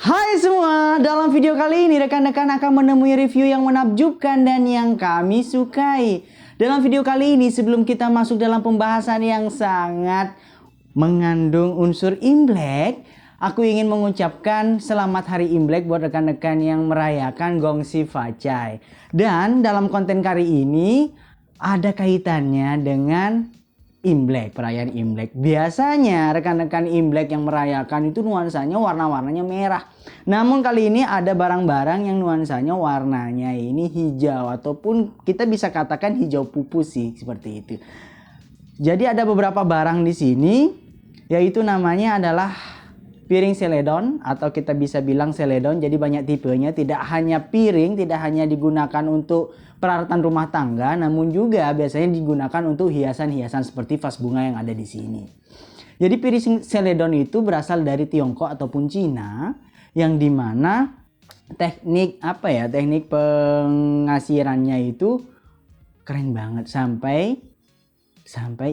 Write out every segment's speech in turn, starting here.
Hai semua, dalam video kali ini rekan-rekan akan menemui review yang menakjubkan dan yang kami sukai. Dalam video kali ini sebelum kita masuk dalam pembahasan yang sangat mengandung unsur Imlek, aku ingin mengucapkan selamat Hari Imlek buat rekan-rekan yang merayakan Gongsi Facai. Dan dalam konten kali ini ada kaitannya dengan Imlek, perayaan Imlek. Biasanya rekan-rekan Imlek yang merayakan itu nuansanya warna-warnanya merah. Namun kali ini ada barang-barang yang nuansanya warnanya ini hijau ataupun kita bisa katakan hijau pupus sih, seperti itu. Jadi ada beberapa barang di sini, yaitu namanya adalah piring seledon atau kita bisa bilang seledon. Jadi banyak tipenya, tidak hanya piring, tidak hanya digunakan untuk peralatan rumah tangga, namun juga biasanya digunakan untuk hiasan-hiasan seperti vas bunga yang ada di sini. Jadi piring seledon itu berasal dari Tiongkok ataupun Cina, yang dimana teknik teknik pengasirannya itu keren banget sampai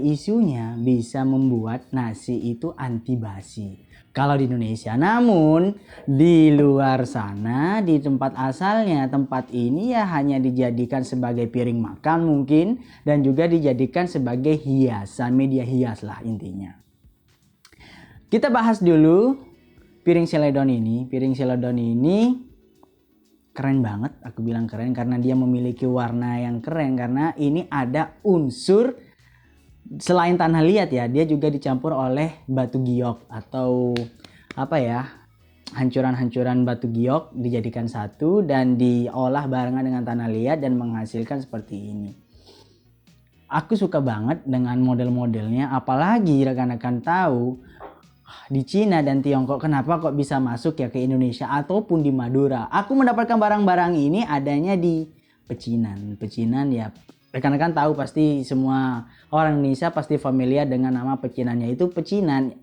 isunya bisa membuat nasi itu anti basi. Kalau di Indonesia, namun di luar sana, di tempat asalnya, tempat ini ya hanya dijadikan sebagai piring makan mungkin, dan juga dijadikan sebagai hiasan, media hias lah intinya. Kita bahas dulu piring seledon ini. Piring seledon ini keren banget, aku bilang keren karena dia memiliki warna yang keren, karena ini ada unsur selain tanah liat ya, dia juga dicampur oleh batu giok atau hancuran-hancuran batu giok dijadikan satu dan diolah barengan dengan tanah liat dan menghasilkan seperti ini. Aku suka banget dengan model-modelnya, apalagi rekan-rekan tahu di Cina dan Tiongkok kenapa kok bisa masuk ya ke Indonesia ataupun di Madura. Aku mendapatkan barang-barang ini adanya di pecinan. Pecinan ya, rekan-rekan tahu pasti, semua orang Indonesia pasti familiar dengan nama pecinannya. Itu pecinan,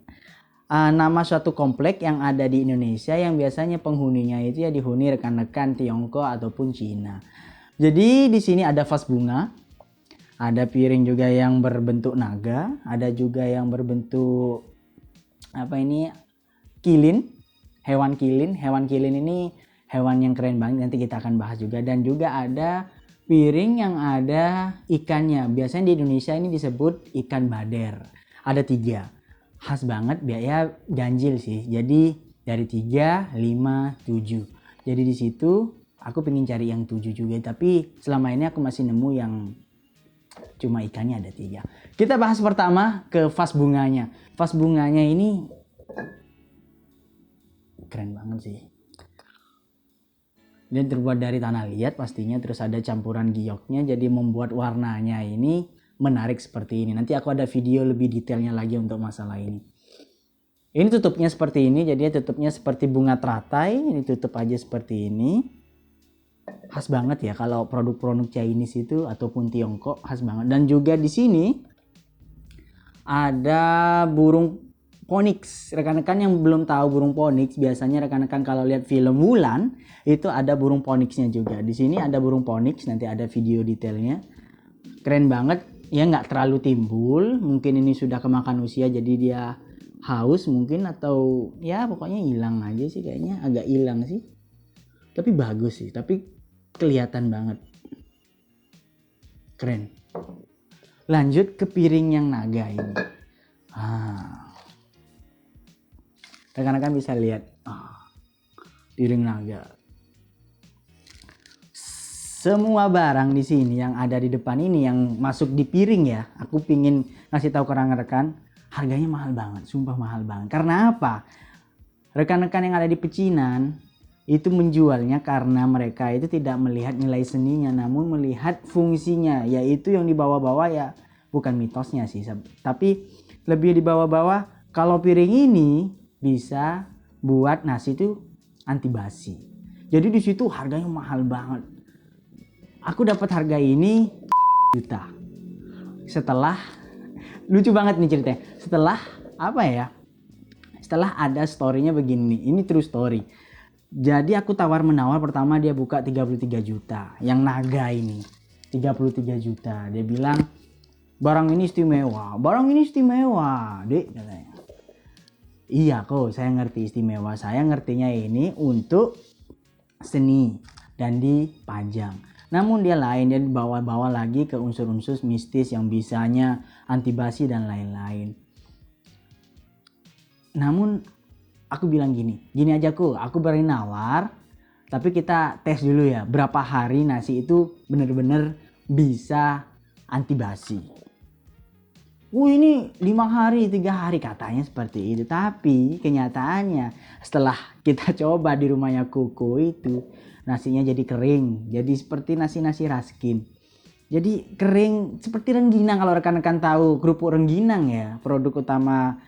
nama suatu komplek yang ada di Indonesia yang biasanya penghuninya itu ya dihuni rekan-rekan Tiongkok ataupun Cina. Jadi di sini ada vas bunga, ada piring juga yang berbentuk naga, ada juga yang berbentuk kilin, hewan kilin. Hewan kilin ini hewan yang keren banget, nanti kita akan bahas juga. Dan juga ada piring yang ada ikannya. Biasanya di Indonesia ini disebut ikan bader. Ada 3. Khas banget, biaya ganjil sih. Jadi dari 3, 5, 7. Jadi di situ aku pengen cari yang 7 juga. Tapi selama ini aku masih nemu yang cuma ikannya ada 3. Kita bahas pertama ke vas bunganya. Vas bunganya ini keren banget sih. Dia terbuat dari tanah liat pastinya, terus ada campuran gioknya, jadi membuat warnanya ini menarik seperti ini. Nanti aku ada video lebih detailnya lagi untuk masalah ini. Ini tutupnya seperti ini, jadi tutupnya seperti bunga teratai. Ini tutup aja seperti ini. Khas banget ya kalau produk-produk Chinese itu ataupun Tiongkok, khas banget. Dan juga di sini ada burung Phoenix. Rekan-rekan yang belum tahu burung Phoenix, biasanya rekan-rekan kalau lihat film Mulan itu ada burung Phoenixnya juga. Di sini ada burung Phoenix, nanti ada video detailnya. Keren banget, ya nggak terlalu timbul. Mungkin ini sudah kemakan usia jadi dia haus mungkin, atau ya pokoknya hilang aja sih, kayaknya agak hilang sih. Tapi bagus sih, tapi kelihatan banget. Keren. Lanjut ke piring yang naga ini. Rekan-rekan bisa lihat piring naga. Semua barang di sini yang ada di depan ini yang masuk di piring ya, aku pingin ngasih tahu ke rekan-rekan, harganya mahal banget, sumpah mahal banget. Karena apa? Rekan-rekan yang ada di pecinan itu menjualnya karena mereka itu tidak melihat nilai seninya, namun melihat fungsinya, yaitu yang dibawa-bawa ya bukan mitosnya sih, tapi lebih dibawa-bawa kalau piring ini bisa buat nasi itu anti basi. Jadi di situ harganya mahal banget. Aku dapat harga ini juta. Setelah lucu banget nih ceritanya. Setelah ada story-nya begini. Ini true story. Jadi aku tawar-menawar, pertama dia buka 33 juta. Yang naga ini 33 juta. Dia bilang barang ini istimewa, Dek, katanya. Iya kok, saya ngerti istimewa. Saya ngertinya ini untuk seni dan dipajang. Namun dia lain, dia dibawa-bawa lagi ke unsur-unsur mistis yang bisanya anti basi dan lain-lain. Namun aku bilang gini aja kok, aku berani nawar, tapi kita tes dulu ya, berapa hari nasi itu bener-bener bisa anti basi. Ini 5 hari, 3 hari katanya seperti itu. Tapi kenyataannya setelah kita coba di rumahnya Koko itu, nasinya jadi kering. Jadi seperti nasi-nasi Raskin. Jadi kering seperti rengginang. Kalau rekan-rekan tahu kerupuk rengginang ya, produk utama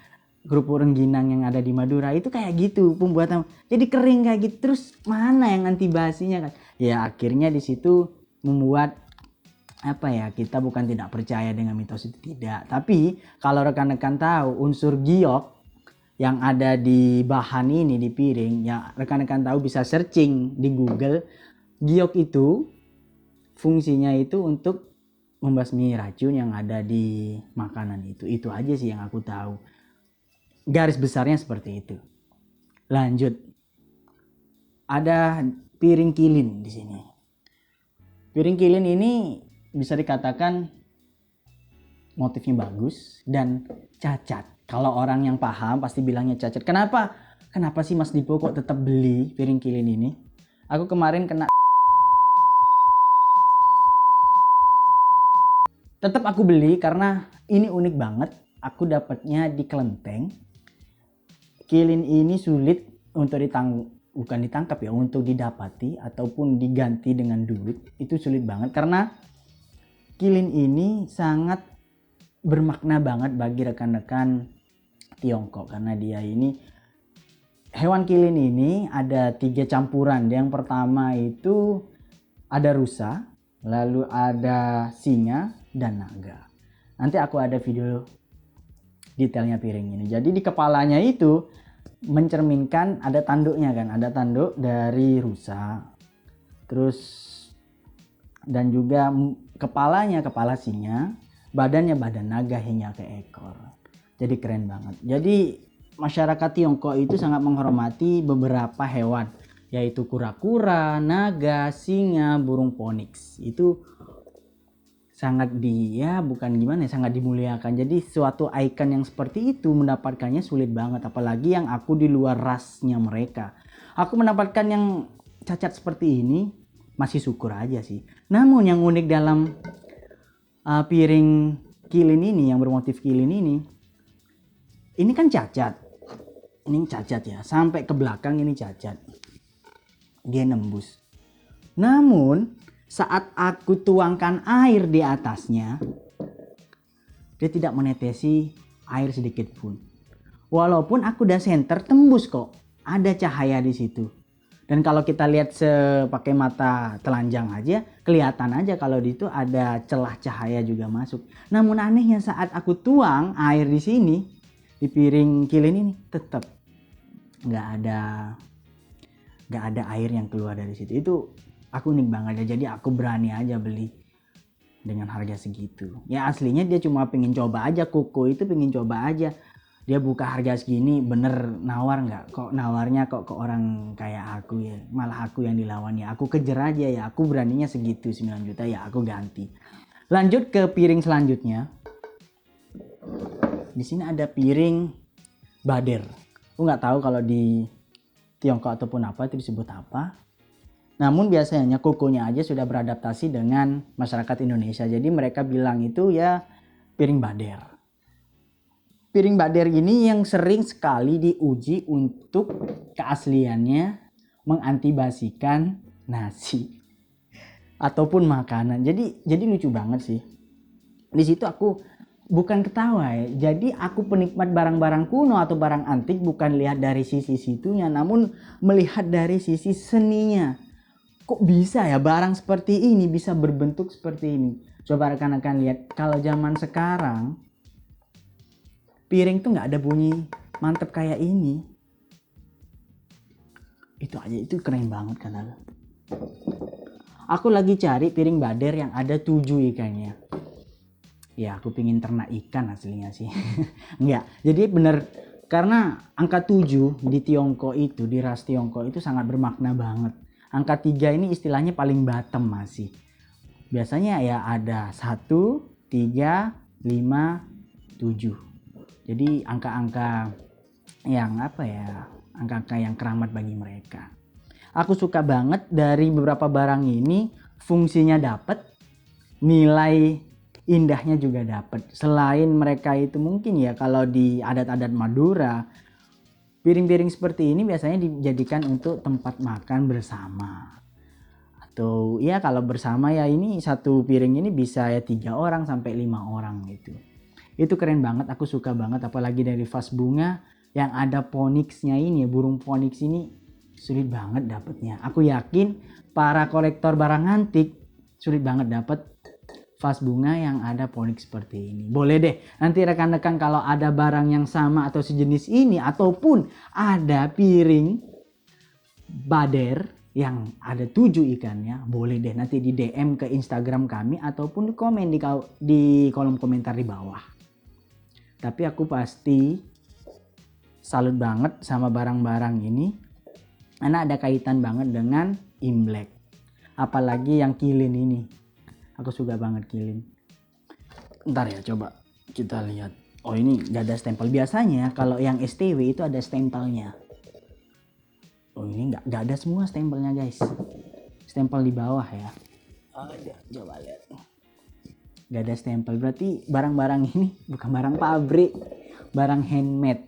kerupuk rengginang yang ada di Madura itu kayak gitu pembuatan. Jadi kering kayak gitu. Terus mana yang anti basinya kan? Ya akhirnya di situ membuat kita bukan tidak percaya dengan mitos itu, tidak. Tapi kalau rekan-rekan tahu unsur giok yang ada di bahan ini, di piring, ya rekan-rekan tahu bisa searching di Google. Giok itu fungsinya itu untuk membasmi racun yang ada di makanan itu. Itu aja sih yang aku tahu. Garis besarnya seperti itu. Lanjut. Ada piring kilin di sini. Piring kilin ini bisa dikatakan motifnya bagus dan cacat. Kalau orang yang paham pasti bilangnya cacat. Kenapa sih Mas Dipo kok tetap beli piring kilin ini? Aku kemarin kena tetap aku beli karena ini unik banget. Aku dapatnya di Kelenteng. Kilin ini sulit untuk bukan ditangkap ya, untuk didapati ataupun diganti dengan duit. Itu sulit banget karena kilin ini sangat bermakna banget bagi rekan-rekan Tiongkok karena dia ini hewan kilin ini ada 3 campuran. Yang pertama itu ada rusa, lalu ada singa dan naga. Nanti aku ada video detailnya piring ini. Jadi di kepalanya itu mencerminkan ada tanduknya kan, ada tanduk dari rusa. Terus dan juga kepalanya kepala singa, badannya badan naga hingga ke ekor. Jadi keren banget. Jadi masyarakat Tiongkok itu sangat menghormati beberapa hewan, yaitu kura-kura, naga, singa, burung phoenix. Itu sangat sangat dimuliakan. Jadi suatu ikon yang seperti itu mendapatkannya sulit banget, apalagi yang aku di luar rasnya mereka. Aku mendapatkan yang cacat seperti ini masih syukur aja sih. Namun yang unik dalam piring kilin ini yang bermotif kilin ini kan cacat. Ini cacat ya, sampai ke belakang ini cacat. Dia nembus. Namun saat aku tuangkan air di atasnya, dia tidak menetesi air sedikit pun. Walaupun aku udah senter, tembus kok. Ada cahaya di situ. Dan kalau kita lihat pakai mata telanjang aja, kelihatan aja kalau di itu ada celah cahaya juga masuk. Namun anehnya saat aku tuang air di sini, di piring kilin ini, tetap nggak ada air yang keluar dari situ. Itu aku unik banget ya. Jadi aku berani aja beli dengan harga segitu. Ya aslinya dia cuma pengen coba aja, Koko itu pengen coba aja. Dia buka harga segini, bener nawar nggak? Kok nawarnya kok ke orang kayak aku ya? Malah aku yang dilawan ya. Aku kejar aja ya. Aku beraninya segitu 9 juta ya aku ganti. Lanjut ke piring selanjutnya. Di sini ada piring bader. Aku nggak tahu kalau di Tiongkok ataupun apa itu disebut apa. Namun biasanya Kokonya aja sudah beradaptasi dengan masyarakat Indonesia. Jadi mereka bilang itu ya piring bader. Piring bader ini yang sering sekali diuji untuk keasliannya mengantibasikan nasi ataupun makanan. Jadi lucu banget sih. Di situ aku bukan ketawa ya. Jadi aku penikmat barang-barang kuno atau barang antik bukan lihat dari sisi situnya, namun melihat dari sisi seninya. Kok bisa ya barang seperti ini bisa berbentuk seperti ini? Coba rekan-rekan lihat, kalau zaman sekarang piring tuh nggak ada bunyi mantep kayak ini. Itu aja, itu keren banget kan. Aku lagi cari piring bader yang ada 7 ikannya. Ya aku pingin ternak ikan aslinya sih. Enggak, jadi bener Karena angka 7 di Tiongkok itu, di ras Tiongkok itu sangat bermakna banget. Angka 3 ini istilahnya paling bottom masih. Biasanya ya ada 1, 3, 5, 7. Jadi angka-angka yang apa ya, angka-angka yang keramat bagi mereka. Aku suka banget dari beberapa barang ini, fungsinya dapat, nilai indahnya juga dapat. Selain mereka itu mungkin ya kalau di adat-adat Madura, piring-piring seperti ini biasanya dijadikan untuk tempat makan bersama. Atau ya kalau bersama ya ini satu piring ini bisa ya 3 orang sampai 5 orang gitu. Itu keren banget, aku suka banget, apalagi dari vas bunga yang ada phoenixnya ini ya, burung phoenix ini sulit banget dapatnya. Aku yakin para kolektor barang antik sulit banget dapat vas bunga yang ada phoenix seperti ini. Boleh deh nanti rekan-rekan kalau ada barang yang sama atau sejenis ini, ataupun ada piring bader yang ada 7 ikannya, boleh deh nanti di DM ke Instagram kami ataupun di komen di kolom komentar di bawah. Tapi aku pasti salut banget sama barang-barang ini karena ada kaitan banget dengan Imlek. Apalagi yang kilin ini. Aku suka banget kilin. Ntar ya coba kita lihat. Oh ini gak ada stempel. Biasanya kalau yang STW itu ada stempelnya. Oh ini gak ada semua stempelnya guys. Stempel di bawah ya. Oh, coba lihat. Gak ada stempel. Berarti barang-barang ini bukan barang pabrik. Barang handmade.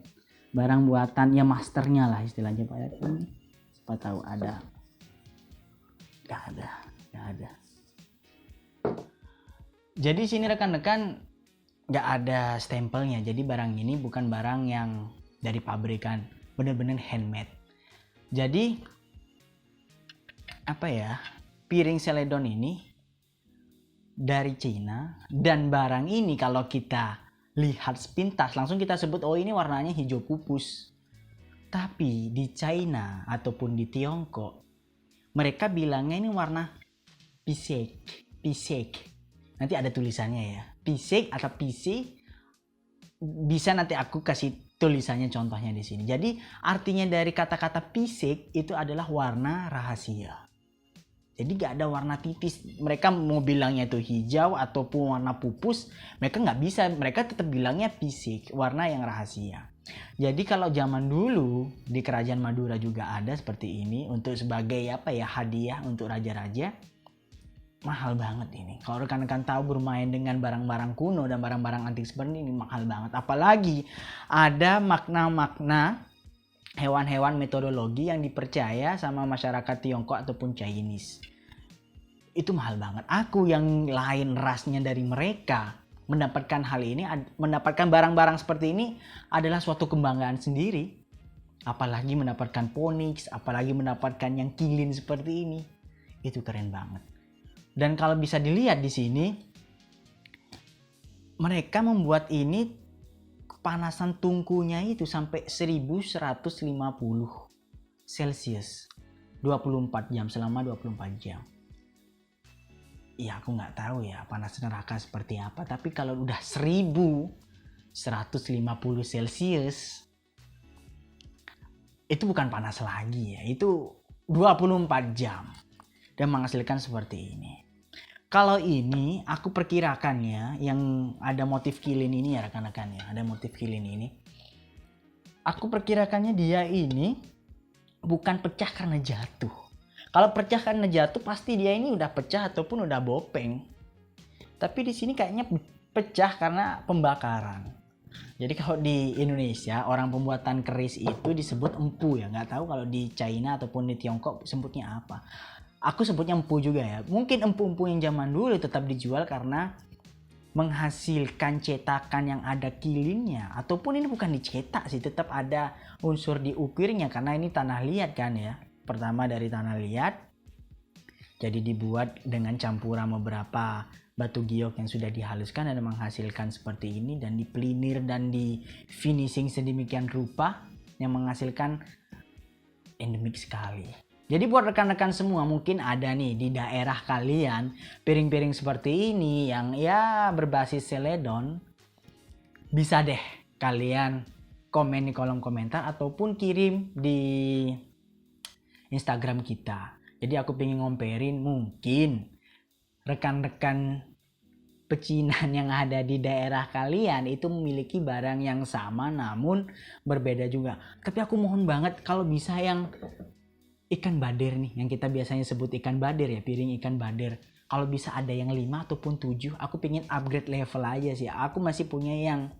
Barang buatan ya masternya lah istilahnya Pak. Siapa tahu ada. Gak ada. Jadi sini rekan-rekan nggak ada stempelnya. Jadi barang ini bukan barang yang dari pabrikan, bener-bener handmade. Jadi apa ya, piring seledon ini dari Cina, dan barang ini kalau kita lihat sepintas langsung kita sebut oh ini warnanya hijau pupus. Tapi di China ataupun di Tiongkok mereka bilangnya ini warna pisek. Nanti ada tulisannya ya, pisek atau pisi. Bisa nanti aku kasih tulisannya contohnya di sini. Jadi artinya dari kata-kata pisek itu adalah warna rahasia. Jadi gak ada warna tipis. Mereka mau bilangnya itu hijau ataupun warna pupus, mereka nggak bisa. Mereka tetap bilangnya pisek, warna yang rahasia. Jadi kalau zaman dulu di kerajaan Madura juga ada seperti ini untuk sebagai apa ya, hadiah untuk raja-raja. Mahal banget ini. Kalau rekan-rekan tahu bermain dengan barang-barang kuno dan barang-barang antik seperti ini mahal banget. Apalagi ada makna-makna hewan-hewan metodologi yang dipercaya sama masyarakat Tiongkok ataupun Chinese. Itu mahal banget. Aku yang lain rasnya dari mereka mendapatkan hal ini, mendapatkan barang-barang seperti ini adalah suatu kebanggaan sendiri. Apalagi mendapatkan phoenix, apalagi mendapatkan yang kilin seperti ini. Itu keren banget. Dan kalau bisa dilihat di sini, mereka membuat ini kepanasan tungkunya itu sampai 1150 Celcius. 24 jam, selama 24 jam. Ya aku nggak tahu ya panas neraka seperti apa, tapi kalau udah 1150 Celcius, itu bukan panas lagi ya, itu 24 jam. Dan menghasilkan seperti ini. Kalau ini aku perkirakannya yang ada motif kilin ini ya rekan-rekan ya, ada motif kilin ini. Aku perkirakannya dia ini bukan pecah karena jatuh. Kalau pecah karena jatuh pasti dia ini udah pecah ataupun udah bopeng. Tapi di sini kayaknya pecah karena pembakaran. Jadi kalau di Indonesia orang pembuatan keris itu disebut empu ya, nggak tahu kalau di China ataupun di Tiongkok sebutnya apa. Aku sebutnya empu juga ya. Mungkin empu-empu yang zaman dulu tetap dijual karena menghasilkan cetakan yang ada kilinnya. Ataupun ini bukan dicetak sih, tetap ada unsur diukirnya karena ini tanah liat kan ya. Pertama dari tanah liat. Jadi dibuat dengan campuran beberapa batu giok yang sudah dihaluskan dan menghasilkan seperti ini. Dan dipelinir dan di finishing sedemikian rupa yang menghasilkan endemik sekali. Jadi buat rekan-rekan semua mungkin ada nih di daerah kalian piring-piring seperti ini yang ya berbasis seledon. Bisa deh kalian komen di kolom komentar ataupun kirim di Instagram kita. Jadi aku pengen ngomperin mungkin rekan-rekan pecinan yang ada di daerah kalian itu memiliki barang yang sama namun berbeda juga. Tapi aku mohon banget kalau bisa yang ikan bader nih, yang kita biasanya sebut ikan bader ya, piring ikan bader. Kalau bisa ada yang 5 ataupun 7, aku pengen upgrade level aja sih. Aku masih punya yang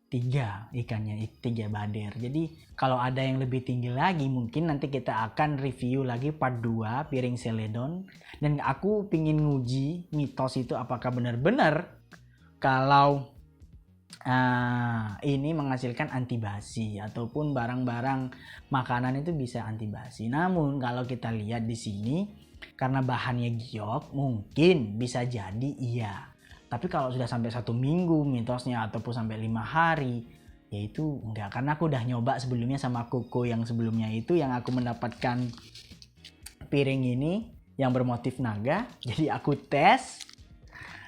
3 ikannya, 3 bader. Jadi kalau ada yang lebih tinggi lagi mungkin nanti kita akan review lagi part 2 piring seledon. Dan aku pengen nguji mitos itu apakah benar-benar kalau ini menghasilkan anti basi ataupun barang-barang makanan itu bisa anti basi. Namun kalau kita lihat di sini karena bahannya giok mungkin bisa jadi iya. Tapi kalau sudah sampai 1 minggu mitosnya ataupun sampai 5 hari ya itu enggak, karena aku udah nyoba sebelumnya sama Koko yang sebelumnya itu yang aku mendapatkan piring ini yang bermotif naga. Jadi aku tes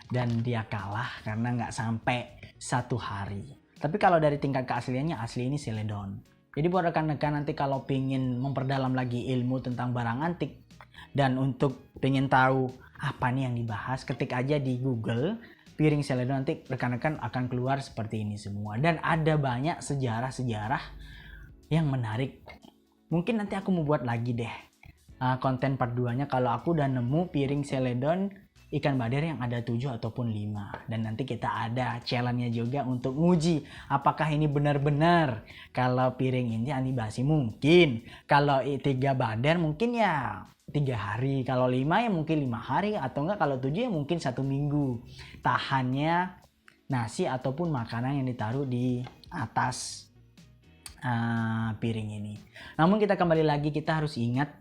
dan dia kalah karena nggak sampai 1 hari. Tapi kalau dari tingkat keasliannya asli ini seledon. Jadi buat rekan-rekan nanti kalau pengen memperdalam lagi ilmu tentang barang antik dan untuk pengen tahu apa nih yang dibahas, ketik aja di Google piring seledon, nanti rekan-rekan akan keluar seperti ini semua. Dan ada banyak sejarah-sejarah yang menarik. Mungkin nanti aku mau buat lagi deh konten part 2 nya kalau aku udah nemu piring seledon ikan bader yang ada 7 ataupun 5. Dan nanti kita ada challenge-nya juga untuk nguji apakah ini benar-benar kalau piring ini anti basi. Mungkin kalau 3 bader mungkin ya 3 hari, kalau 5 ya mungkin 5 hari, atau enggak kalau 7 ya mungkin 1 minggu tahannya nasi ataupun makanan yang ditaruh di atas piring ini. Namun kita kembali lagi, kita harus ingat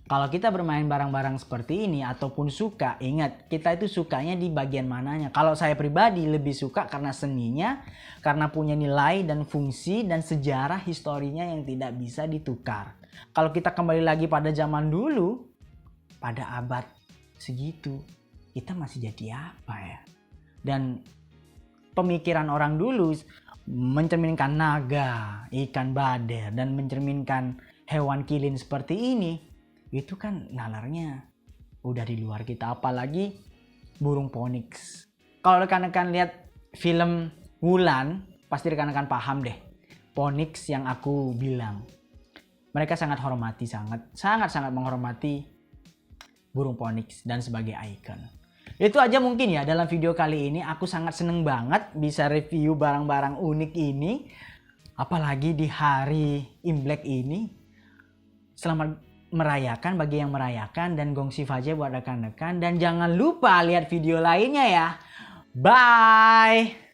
kalau kita bermain barang-barang seperti ini ataupun suka, ingat kita itu sukanya di bagian mananya. Kalau saya pribadi lebih suka karena seninya, karena punya nilai dan fungsi dan sejarah historinya yang tidak bisa ditukar. Kalau kita kembali lagi pada zaman dulu, pada abad segitu, kita masih jadi apa ya? Dan pemikiran orang dulu mencerminkan naga, ikan bader, dan mencerminkan hewan kilin seperti ini, itu kan nalarnya udah di luar kita, apalagi burung phoenix. Kalau rekan-rekan lihat film Wulan, pasti rekan-rekan paham deh phoenix yang aku bilang. Mereka sangat hormati, sangat menghormati burung phoenix dan sebagai ikon. Itu aja mungkin ya dalam video kali ini. Aku sangat seneng banget bisa review barang-barang unik ini, apalagi di hari Imlek ini. Selamat merayakan bagi yang merayakan, dan gongsi faje buat rekan-rekan, dan jangan lupa lihat video lainnya ya. Bye.